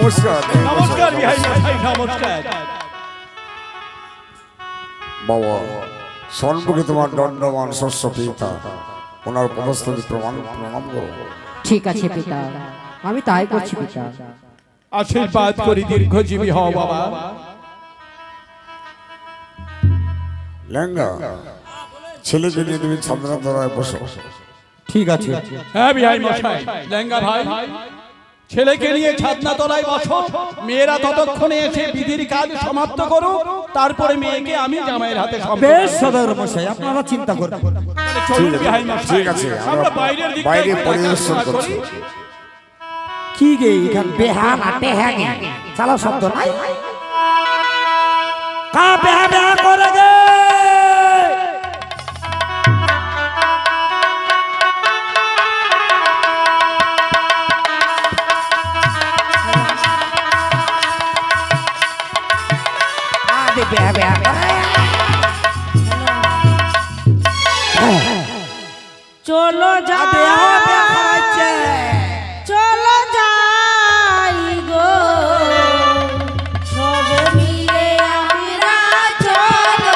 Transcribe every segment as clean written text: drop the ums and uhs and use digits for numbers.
নমস্কার নমস্কার বিহাই মশাই, নমস্কার। বাবা, সর্বকে তোমার দণ্ডমান শস্য পিতা, ওনার পদস্থলে প্রণাম করো। ঠিক আছে পিতা, আমি তাই করছি পিতা। আশীর্বাদ করি দীর্ঘজীবী হও বাবা। লেঙ্গা, ছেলেকে নিয়ে তুমি ছাদনা তলায় বসো। ঠিক আছে। হ্যাঁ বিহাই মশাই, লেঙ্গা ভাই, ছেলেকে নিয়ে ছাদনা তলায় বসো। মেয়েরা ততক্ষণে এসে বিধির কাজ সমাপ্ত করো, তারপরে মেয়েকে আমি জামাইয়ের হাতে বেশ সদাগর মশাই, আপনারা চিন্তা করবেন। চলুন বিহাই মশাই, ঠিক আছে, আমরা বাইরের দিকটা বাইরে একটু পরিদর্শন দেখাশোনা করছি। করি। কি গে এখান বেহা না টেহা গে চালাও শব্দ নাই। কা বেহা বেহা করে গে আদে বেহা বেহা করে চলো যাই চলো যাই গো সবে মিলে আমরা চলো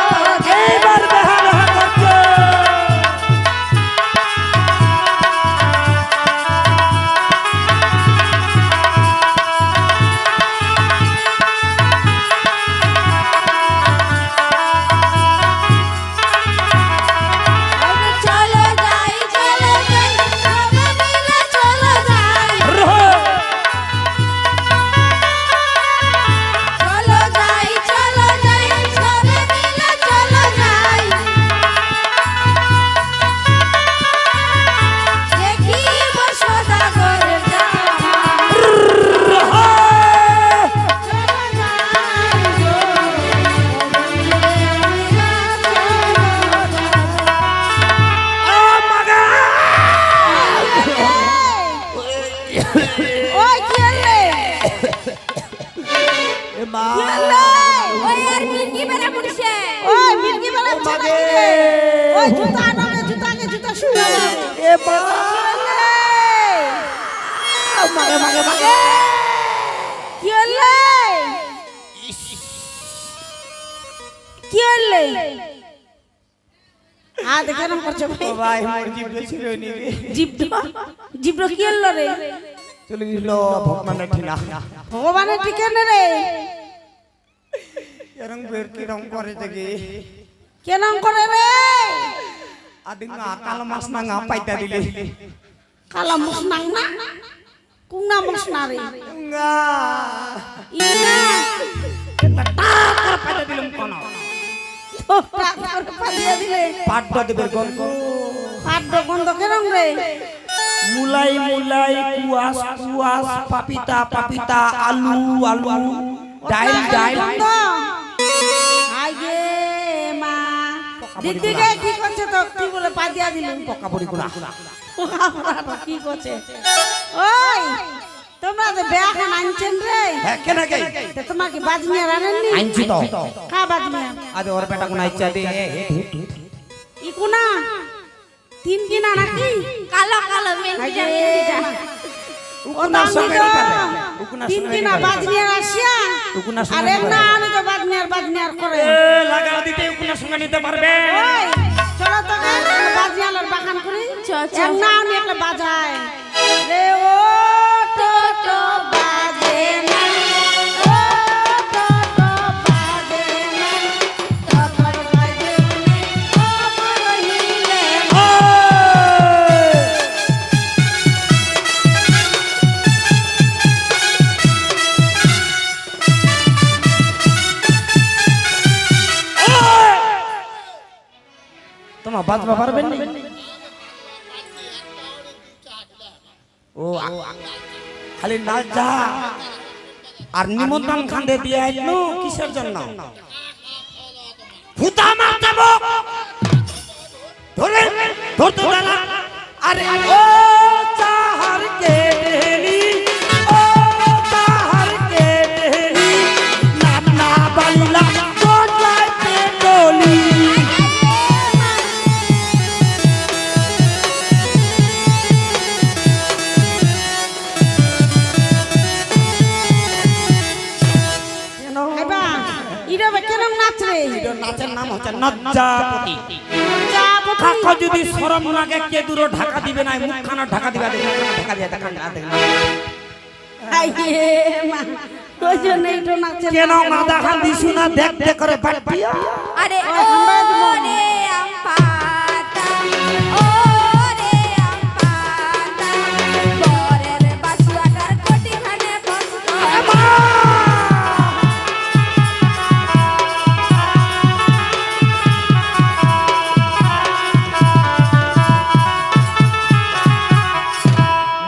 এইবার বেহা বেহা করছে। চলো যাই সবে মিলে চলো যাই চলো যাই সবে মিলে চলো যাই দেখি সদাগরের ওই কি হলো এ মা কি হলো ওই আর মির্গি বেরা পড়ছে ওই মির্গি বেরা পড়ছে ওই জুতা নামে জুতা শুনে এ মা মাগে মাগে মাগে কি হলো কি হলো আ দেখে নাম করছে ভাই ভাই মোর জিভ ছিল নি জিব্র কি হলো রে চলে গেল ভগবানের ঠিনা ভগবানের ঠিকানা রে এরং বের কি রং করে থেকে কেন করে রে আদিন কাল মাস না ngা পাইতা দিলে কালা মুসনাং না কুংনা মুসনা রে ngা ইনা টাকা পাইতা দিলাম কোন পাঠিয়ে দিলে পাটবা দেবের গল্প পাদ্য গন্ধ কেরম রে মুলাই মুলাই কুয়াস কুয়াস পাপিতা পাপিতা আলু আলু ডাইল ডাইল গন্ধ আগে মা দিদিকে কি করছে তো কি বলে পাঠিয়ে দিল পকা পড়ি গুড়া কি করছে ওই তোমরা যে বেয়াখান আনছেন রে হ্যাঁ কেন গে তে তোমার কি বাজনিয়া রানেননি আনছি তো কা বাজনিয়া আদে ওর বেটা কোন ইচ্ছা দে ইকুনা তিন কিনা নাকি কালো কালো মেলকিটা উকুনার সঙ্গে নিপারে উকুনার তিন সঙ্গে কিনা নিপারে বাজনিয়ার আসিয়া উকুনার আর সঙ্গে এক না আনে তো বাজনিয়ার করে এ লাগা দিতে উকুনার সঙ্গে নিতে পারবে ওই চলো তো বাজনিয়ার বাগান করি এক না আনে একটা বাজায় রে ও টোটো বাজে না ও টোটো বাজে না টোটো বাজে না ও মরহিলে তোমার বাজবা পারবেন না ও খালি নাচ যা আর নিমন্ত্রণ খান্দে দিয়ে আইলো কিসের জন্য ভূতা মার দেব ধরে ধরতে দাঁড়া আরে ও চাহার কে ঢেলি ও চাহার কে ঢেলি না না বাল্লা কোথায় ডলি নাম হচ্ছে নজ্জাপতি কাকা যদি শরম লাগে কে দূর ঢাকা দিবে না মুখখানা ঢাকা দিবে ঢাকা দিয়ে দেখা না দেখনা ওই জন্য একটু নাচে কেন না দেখান দিছু না দেখ দেখ করে বাটিয়া আরে ওরে আমপাতা ওরে আমপাতা বরের বাসুয়াটার কোটি খানে বসতো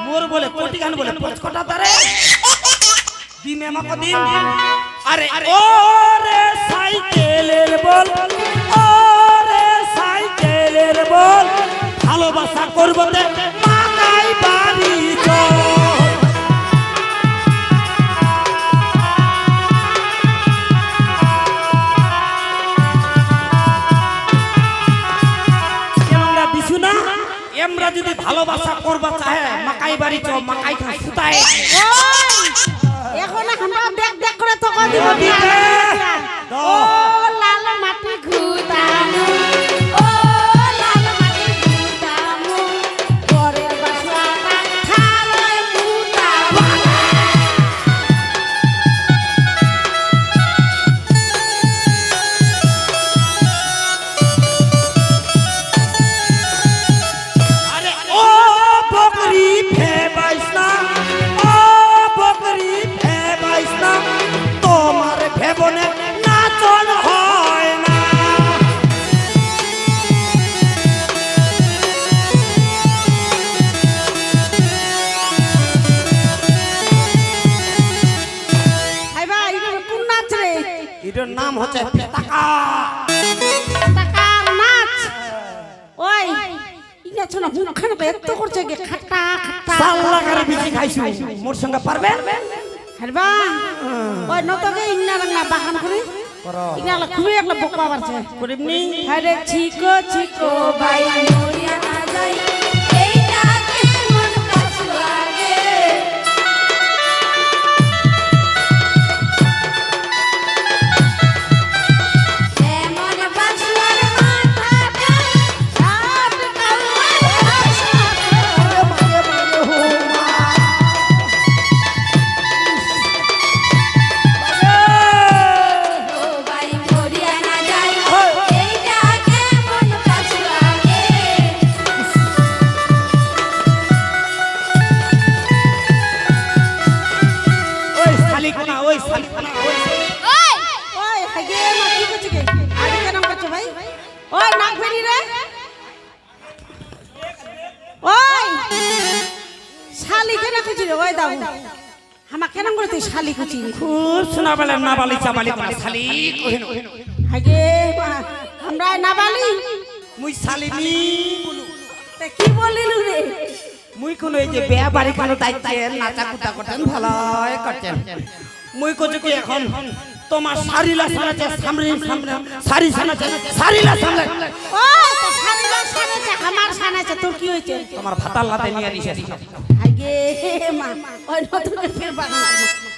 মোর বলে কোটি গান বলে পচকটা তারে দিন আমাকে দিন আরে ওরে সাইকেলের বল ওরে সাইকেলের বল ভালোবাসা করব তে মাকাই বাড়ি চল কেননা দিছু না এমরা যদি ভালোবাসা করবা চাহে মাকাই বাড়ি চল মাকাই খা সুতায় এখন আমরা দেখ দেখ করে তো দিব ও লাল মাটি ঘুতামু ও লাল মাটি ঘুতামু বরের বাসুয়াটা খালয় ঘুতামু আরে ও বকরি ফে বাইসনা ও বকরি ফে বাইসনা তোমার ভেবনে নাচন হয় না হাই ভাই এটা কোন নাচ রে এটার নাম হচ্ছে পেতাকা টাকার নাচ ওই ইনা শোনা মুখখানে এত করছে গে খাটা খাটা সাল্লা করে বিচি খাইছু মোর সঙ্গে পারবে হারবা ওই নতকে ইন্না রান্না বাগান করে ইনালা খুবই একটা বোকা বাড়ছে করিবনি আরে চিকো চিকো বাই মরিয়া না যাই এইটা কেমন কাছু লাগে এমন বাসুয়ার মাথাটা হাত কাউয়ার ও বাই মরিয়া না যাই এইটা কেমন কাছু লাগে ওই শালিকোনা ওই শালিকোনা ওই ওই হাগে মা কি করছে কে আগে কেন করছে ভাই ওই নাক ফেরি রে ওই শালি কেন করছি রে ওই দাও হামা কেন করে তুই শালি করছি খুব শোনা বলে না বালি চাবালি কোনা শালিক কহিন হাগে মা আমরা না বালি মুই শালিনি বলু তা কি বলিলু রে মুই কোন এই যে বিয়া বাড়ি কোন দায়িত্বে নাচা কুটা করতেন ভালোই করতেন মুই কইছি কি এখন তোমার শাড়িলা সানাছে সামনে সামনে শাড়ি সানাছে শাড়িলা সামনে ওই তো শালিলা সানেছে আমার সানেছে তোর কি হইছে তোমার ভাতার লাতে নিয়ে দিছে হাগে মা ওই নতুন ফের বাগান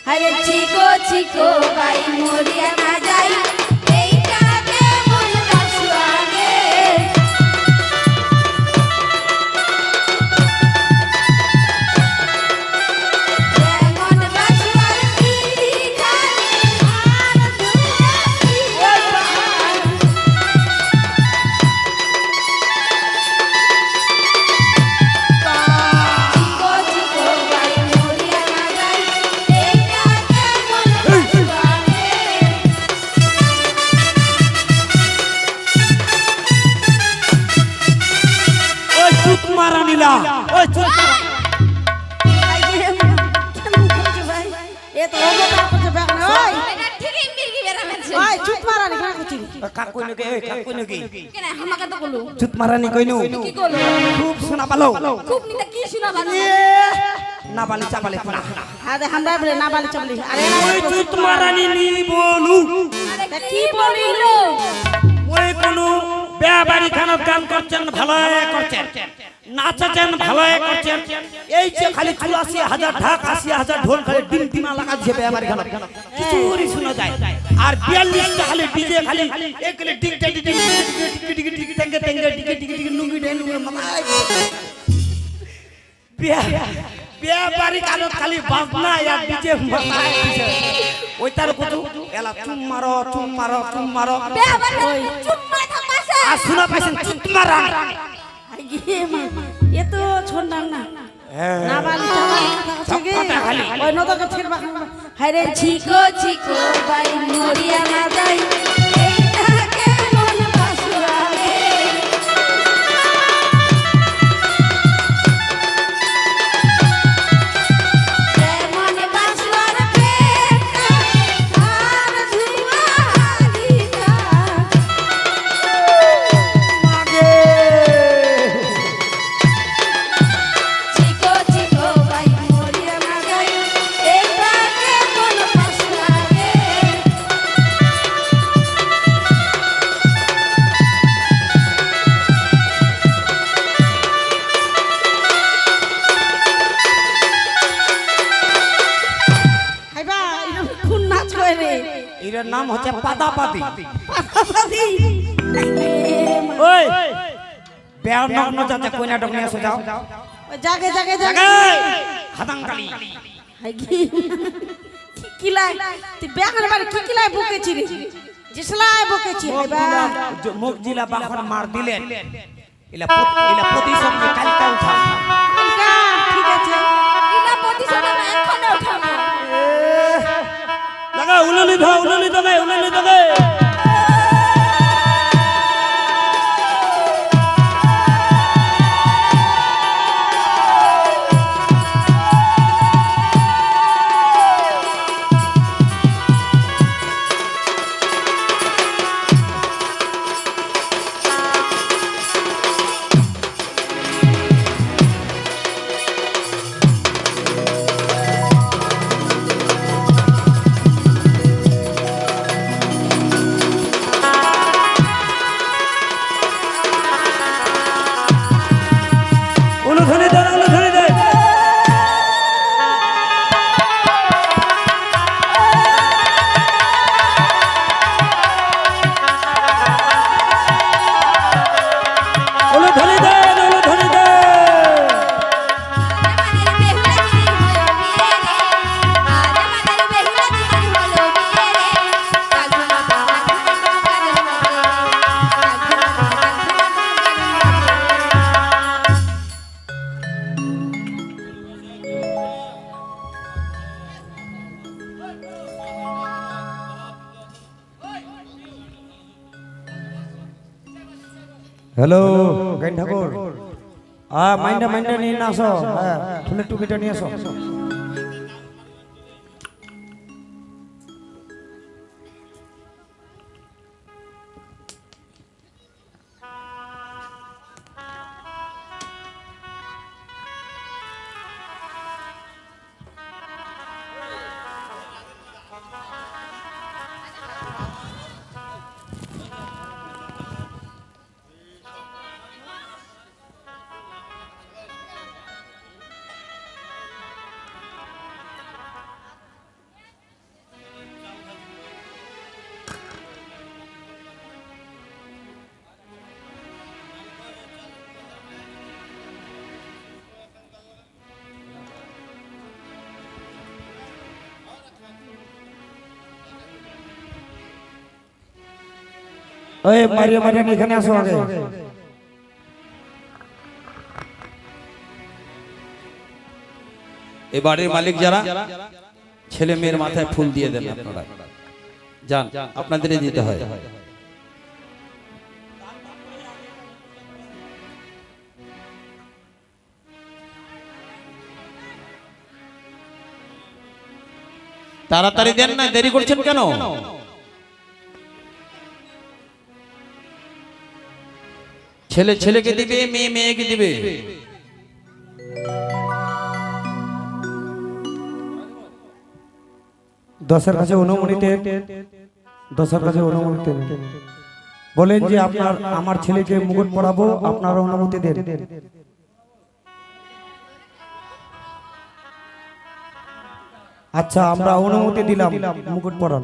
হাগে চিকো চিকো বাই মরিয়া না যাই এইটা কেমন কাছু লাগে এমন বাসুয়ার পিড়ি খান আর দুয়ারি বাগান চিকো চিকো বাই মরিয়া না যাই এইটা কেমন কাছু লাগে ওই চুত মারা নিলা ওই চুত এটা ঠিকই মির্গি বেরামেছে ওই চুপ মারা নি কেন করছিস কাকুই নকে ওই কাকুই নকে কেন আমাকে তো বলু চুত মারা নি কইনু কি করলো খুব শোনা পালো খুব নিতে কি শোনা বাবা না বালি চাবালি কোনা আরে আমরা বলে না বালি চাবলি আরে ওই চুত মারা নি বলু তা কি বলিলো ওই কোন বিয়া বাড়ি খানত গান করছেন ভালো করছেন নাচাছেন ভালো করছেন এই যে খালি ৮৪,০০০ ঢাক ৮০,০০০ ঢোল খালি ডিম ডিমা লাগাচ্ছে বিয়ে বাড়ি খানা কিছুই শোনা যায় আর ৪২টা খালি ডিজে খালি একলে টিক টিক টিক টিক টিক টিক টেঙ্গে টেঙ্গে টিক টিক টিক নুঙ্গি নুঙ্গি মাথায় বিয়ে বাড়ি কালো খালি বাজনা আর ডিজে মাথায় ওই তার কত এলা চুম মারো চুম মারো চুম মারো বিয়া বাড়ি চুম্মা থামাছে আর শোনা পাইছেন চুম মারা আই গে মা এ তো ছোড়নাম না না বালি চাবালি কথা খালি ওই নদকে ছিড়বা হায়রে ছিকো ছিকো বাই মরিয়া না যাই এইটাকে মন বাসুয়ারে মন বাসুয়ার পেটা আর ধুয়া দিতা চিকো চিকো বাই মরিয়া না যাই এইটাকে মন বাসুয়ারে হাইবা এরকম কোন নাচ কই রে এর নাম হচ্ছে পাদাপাতি পাতাপাতি ওই বেয়ার নগ্ন যাতে কইনা ডগনে এসে যাও ওই জাগে জাগে জাগে হাতাঙ্গালি হাই কি কিলাই তুই বেগান বাড়ি কি কিলাই বকেছি রে জিসলাই বকেছি হাইবা মুখ জিলা বাখন মার দিলেন ইলা প্রতিশোধ নিয়ে কালকে উঠাও কালকা ঠিক আছে ইলা প্রতিশোধ আমি এখনো উঠাবো লাগা উলুলি ধো উলুলি দগে উলুলি দগে উলুধনি দে উলুধনি দে উলুধনি দে উলুধনি দে হ্যালো গাইন ঠাকুর মাইন্ডা মাইন্ডা নিয়ে না আসো হ্যাঁ ফুলের টুপিটা নিয়ে আসো ওই মারিয়া মারিয়া এখানে আসো আগে এই বাড়ির মালিক যারা ছেলে মেয়ের মাথায় ফুল দিয়ে দেন আপনারা যান আপনাদেরই দিতে হয় তাড়াতাড়ি দেন না দেরি করছেন কেন ছেলে ছেলেকে দিবে মেয়ে মেয়েকে দিবে দশের কাছে অনুমতি দশের কাছে অনুমতি বলেন যে আপনার আমার ছেলেকে মুকুট পরাবো আপনার অনুমতি দেন আচ্ছা আমরা অনুমতি দিলাম মুকুট পরান।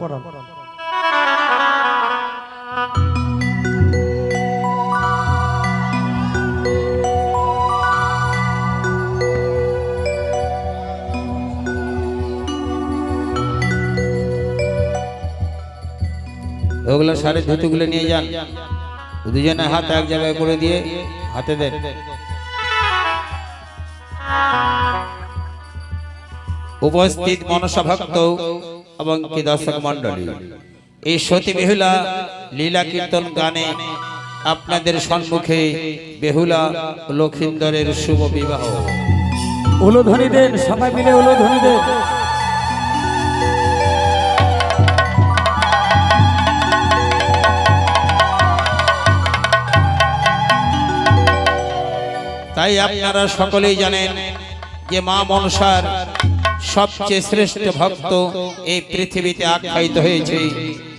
ওগুলো সারে ধুতিগুলো নিয়ে যান, দুজনে হাত এক জায়গায় করে দিয়ে হাতে দেন। উপস্থিত মনসা ভক্ত এবং কি দর্শক মন্ডলী, এই সতী বেহুলা লীলা কীর্তন গানে আপনাদের সম্মুখে বেহুলা লক্ষিন্দরের শুভ বিবাহ। উলুধ্বনি দেন, সবাই মিলে উলুধ্বনি দেন। তাই আপনারা সকলেই জানেন যে মা মনসার সবচেয়ে শ্রেষ্ঠ ভক্ত এই পৃথিবীতে আখ্যায়িত হয়েছে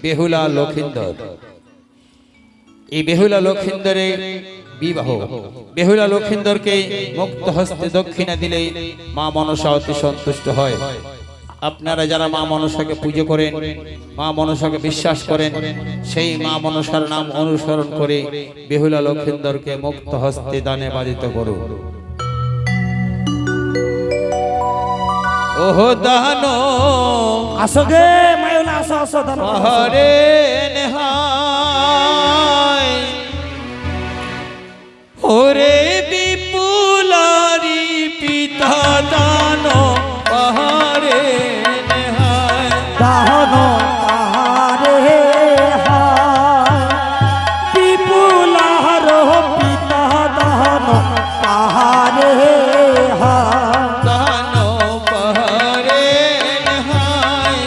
বেহুলা লক্ষিন্দর। এই বেহুলা লক্ষিন্দরের বিবাহ, বেহুলা লক্ষিন্দরকে মুক্ত হস্তে দক্ষিণা দিলে মা মনসা অতি সন্তুষ্ট হয়। আপনারা যারা মা মনসাকে পুজো করেন, মা মনসাকে বিশ্বাস করেন, সেই মা মনসার নাম অনুসরণ করে বেহুলা লক্ষিন্দরকে মুক্ত হস্তে দানে বাজিত করুন। ওহো দানো আসো গে মায়োলা, আসো আসো দানো। পাহাড়ে নেহায় ওরে বিপুলারি পিতা দানো পাহাড়ে নেহায়। দাহনো পাহাড়ে হায়, বিপুলার পিতা দাহনো পাহাড়ে হায়। দানো পাহাড়ে নেহায়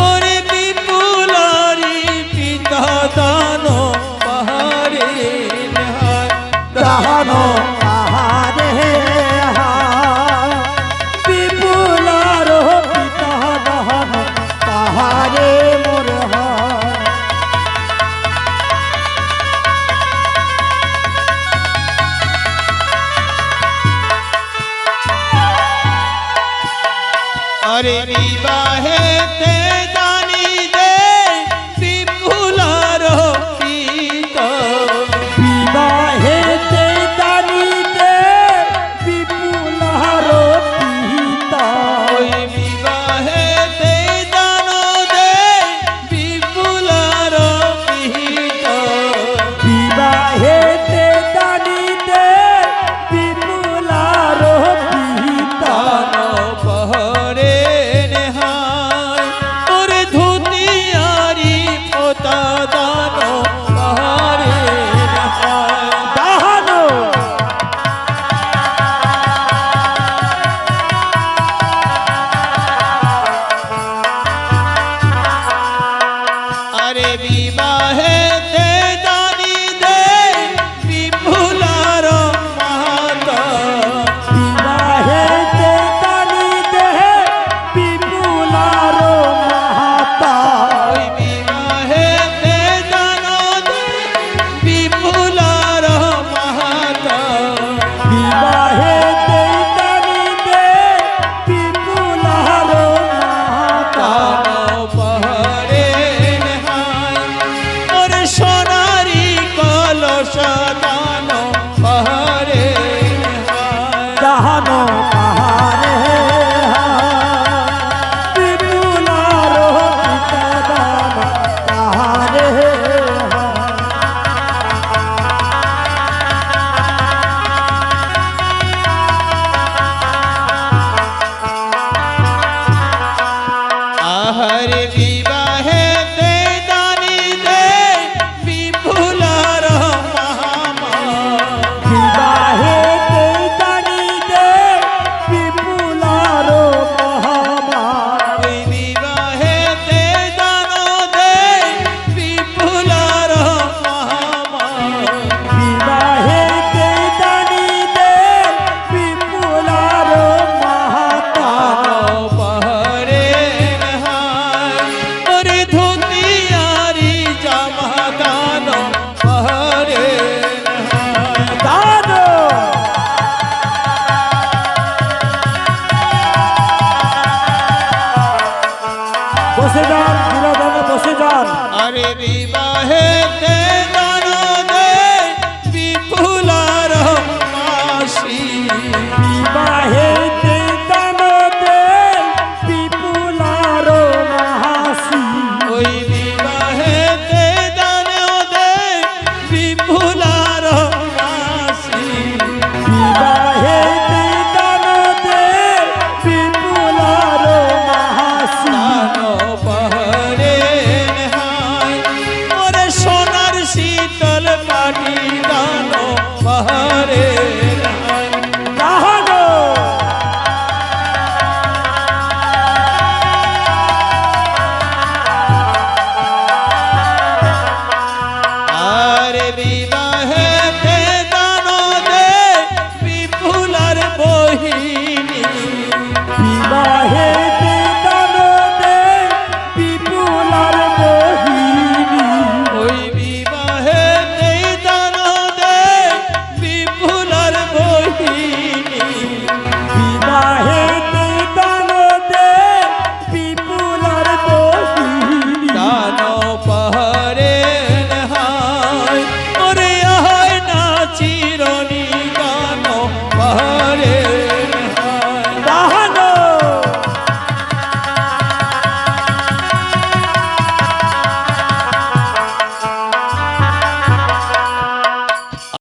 ওরে বিপুলারি পিতা দানো পাহাড়ে নেহায়। দাহনো পাহাড়ে হায়, বিপুলার পিতা দাহনো পাহাড়ে মোর হায়। अरे विवाहे ते जानी दे विपुलार पिता। বিবাহেতে দানিতে বিপুলার পিতা। ওই বিবাহে তে জানো দে বিপুলার পিতা। বিবাহেতে দানিতে বিপুলার পিতা। দানো পাহাড়ে নেহায় বিবাহেতে দান দে বিপুলার মাসি বিবাহে